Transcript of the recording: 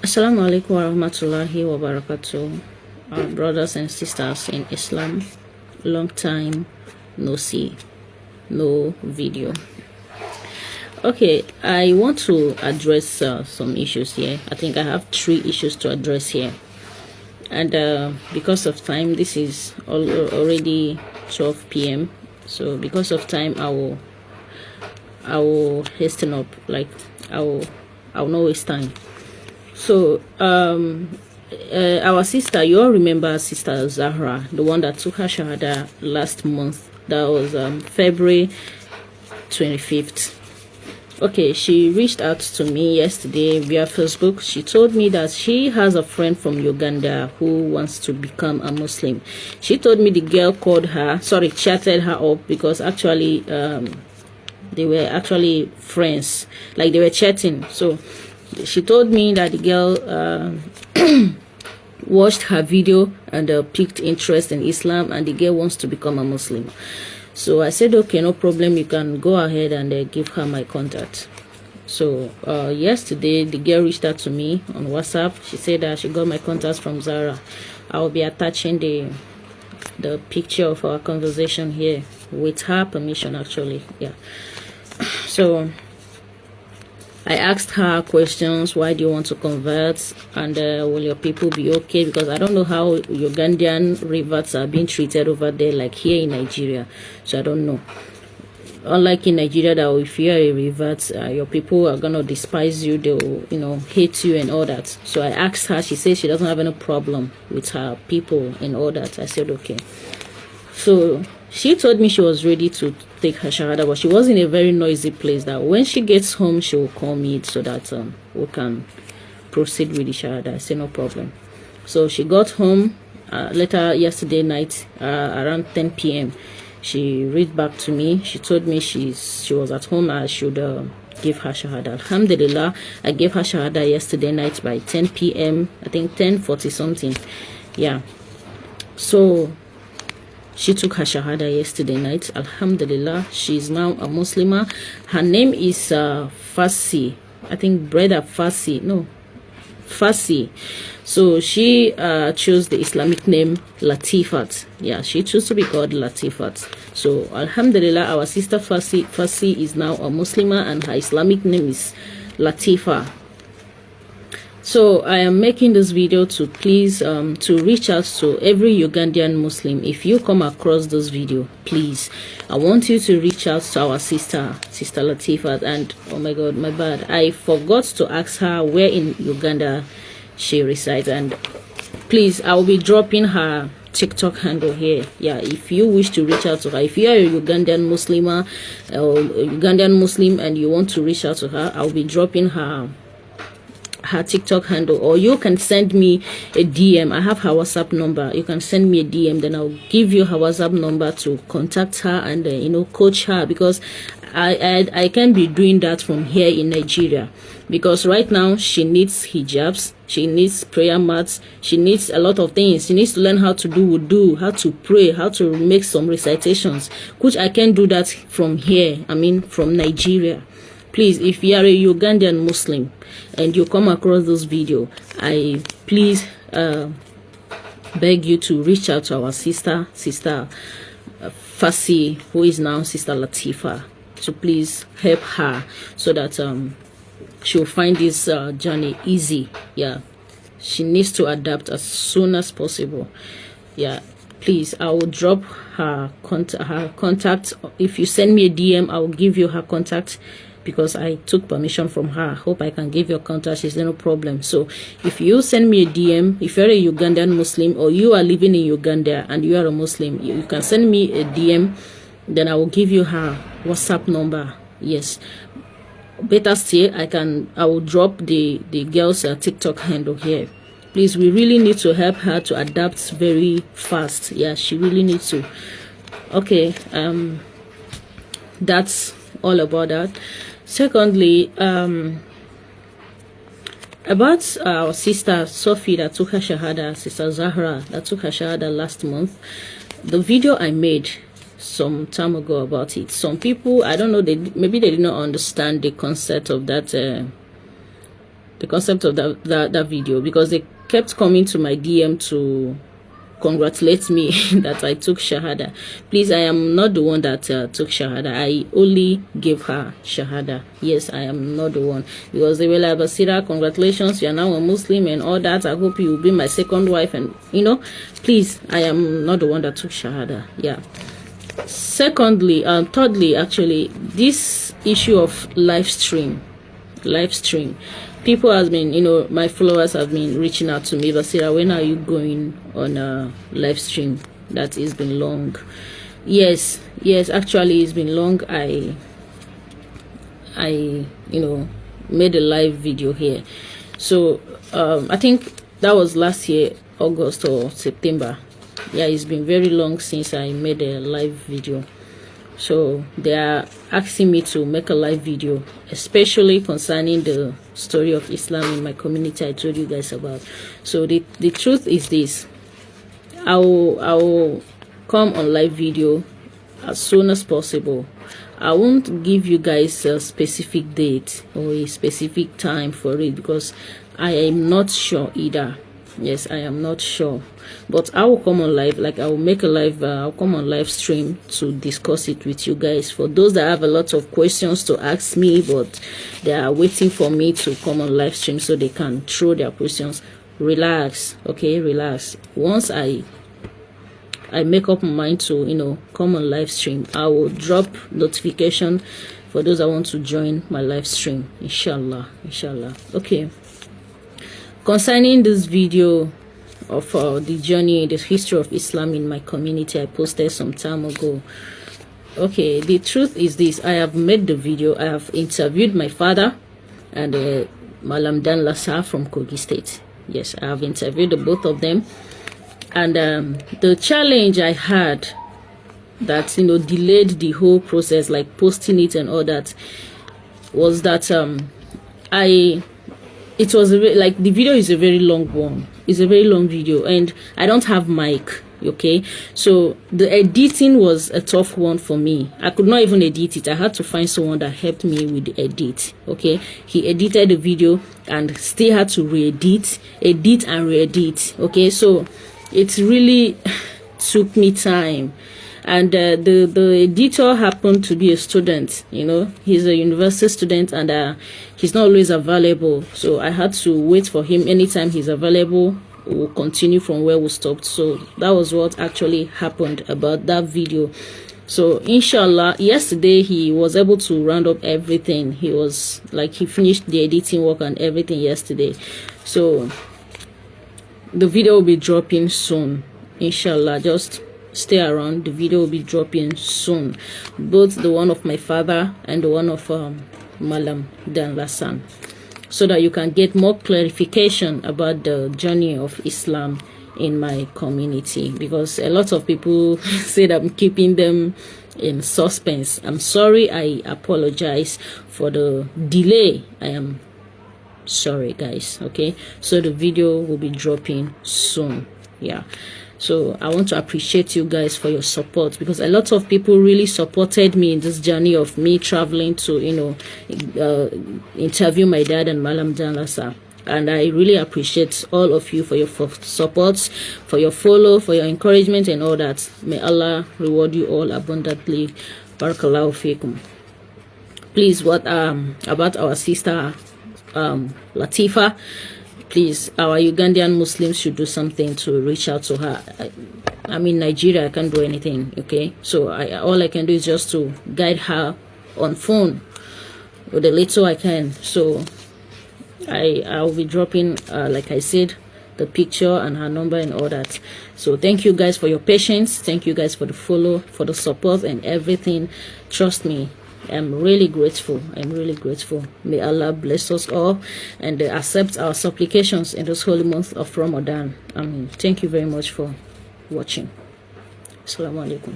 Assalamu alaikum warahmatullahi wabarakatuh. Our brothers and sisters in Islam, long time no see, no video. Okay, I want to address some issues here. I think I have 3 issues to address here, and because of time, this is already 12 p.m. So because of time, I will hasten up. Like I will not waste time. So our sister, you all remember Sister Zahra, the one that took her shahada last month. That was February 25th. Okay, she reached out to me yesterday via Facebook. She told me that she has a friend from Uganda who wants to become a Muslim. She told me the girl called her, chatted her up, because actually they were actually friends, like they were chatting. So she told me that the girl watched her video and piqued interest in Islam, and the girl wants to become a Muslim. So I said, okay, no problem, you can go ahead and give her my contact. So yesterday the girl reached out to me on WhatsApp. She said that she got my contacts from Zara. I will be attaching the picture of our conversation here with her permission, actually. Yeah. So I asked her questions. Why do you want to convert? And will your people be okay? Because I don't know how Ugandan reverts are being treated over there, like here in Nigeria. So I don't know. Unlike in Nigeria, that if you are a revert, your people are gonna despise you. They will, hate you and all that. So I asked her. She said she doesn't have any problem with her people and all that. I said okay. So she told me she was ready to take her shahada, but she was in a very noisy place, that when she gets home she will call me so that we can proceed with the shahada. I said no problem. So she got home later yesterday night, around 10 p.m. she reached back to me. She told me she was at home. I should give her shahada. Alhamdulillah, I gave her shahada yesterday night by 10 p.m. I think 10:40 something. Yeah. So she took her shahada yesterday night. Alhamdulillah, she is now a Muslimah. Her name is Fasi. I think brother Fasi. No, Fasi. So she chose the Islamic name Latifat. Yeah, she chose to be called Latifat. So Alhamdulillah, our sister Fasi is now a Muslimah, and her Islamic name is Latifa. So I am making this video to please to reach out to every Ugandan Muslim. If you come across this video, please, I want you to reach out to our sister Latifa. And oh my god, my bad, I forgot to ask her where in Uganda she resides. And please, I will be dropping her TikTok handle here. Yeah, if you wish to reach out to her, if you are a Ugandan Muslimah or Ugandan Muslim and you want to reach out to her, I'll be dropping her TikTok handle, or you can send me a DM. I have her WhatsApp number. You can send me a DM, then I'll give you her WhatsApp number to contact her and coach her, because I can't be doing that from here in Nigeria, because right now she needs hijabs, she needs prayer mats, she needs a lot of things. She needs to learn how to do wudu, how to pray, how to make some recitations, which I can't do that from here, from Nigeria. Please, if you are a Ugandan Muslim and you come across this video, I please beg you to reach out to our sister Fasi, who is now Sister Latifa, to please help her so that she'll find this journey easy. Yeah, she needs to adapt as soon as possible. Yeah, please, I will drop her contact. If you send me a DM, I will give you her contact, because I took permission from her. Hope I can give your contact. She's no problem. So if you send me a DM, if you're a Ugandan Muslim or you are living in Uganda and you are a Muslim, you can send me a DM, then I will give you her WhatsApp number. Yes, better still, I will drop the girl's TikTok handle here. Please, we really need to help her to adapt very fast. Yeah, she really needs to. Okay, that's all about that. Secondly, about our sister Sophie that took her shahada, Sister Zahra that took her shahada last month, the video I made some time ago about it, some people, I don't know, maybe they did not understand the concept of that the concept of that video, because they kept coming to my DM to congratulate me that I took Shahada. Please, I am not the one that took Shahada. I only gave her Shahada. Yes, I am not the one, because they were like, Basira, congratulations, you are now a Muslim and all that. I hope you will be my second wife, and you know, please, I am not the one that took Shahada. Yeah. Secondly, thirdly, actually, this issue of live stream, people has been, you know, my followers have been reaching out to me, Basira, when are you going on a live stream? That has been long. Yes, actually it's been long. I you know, made a live video here. So I think that was last year, August or September. Yeah, it's been very long since I made a live video. So they are asking me to make a live video, especially concerning the story of Islam in my community I told you guys about. So the truth is this: I will come on live video as soon as possible. I won't give you guys a specific date or a specific time for it, because I am not sure either. Yes, I am not sure, but I will come on live. Like, I will make a live, I'll come on live stream to discuss it with you guys. For those that have a lot of questions to ask me, but they are waiting for me to come on live stream so they can throw their questions, relax, okay, relax. Once I make up my mind to, you know, come on live stream, I will drop notification for those that want to join my live stream, inshallah. Okay, concerning this video of the journey, the history of Islam in my community, I posted some time ago. Okay, the truth is this: I have made the video, I have interviewed my father and Malam Dan Lassa from Kogi State. Yes, I have interviewed the both of them, and the challenge I had that, you know, delayed the whole process, like posting it and all that, was that it was like, the video is a very long one. It's a very long video, and I don't have mic. Okay, so the editing was a tough one for me. I could not even edit it. I had to find someone that helped me with the edit. Okay, he edited the video and still had to edit and re-edit. Okay, so it really took me time. And the editor happened to be a student, you know, he's a university student, and he's not always available. So I had to wait for him. Anytime he's available, we'll continue from where we stopped. So that was what actually happened about that video. So inshallah, yesterday he was able to round up everything. He was like, he finished the editing work and everything yesterday. So the video will be dropping soon, inshallah. Just stay around. The video will be dropping soon, both the one of my father and the one of Malam Dan Lassan, so that you can get more clarification about the journey of Islam in my community, because a lot of people said I'm keeping them in suspense. I'm sorry. I apologize for the delay. I am sorry, guys. Okay, so the video will be dropping soon. Yeah, so I want to appreciate you guys for your support, because a lot of people really supported me in this journey of me traveling to, you know, interview my dad and Malam Dan Lassa. And I really appreciate all of you for your support, for your follow, for your encouragement and all that. May Allah reward you all abundantly. Barakallahu feekum. Please, what about our sister Latifa? Please, our Ugandan Muslims should do something to reach out to her. I mean, Nigeria, I can't do anything, okay? So all I can do is just to guide her on phone with the little I can. So I'll be dropping, like I said, the picture and her number and all that. So thank you guys for your patience. Thank you guys for the follow, for the support and everything. Trust me, I'm really grateful. I'm really grateful. May Allah bless us all and accept our supplications in this holy month of Ramadan. Thank you very much for watching. Assalamu alaikum.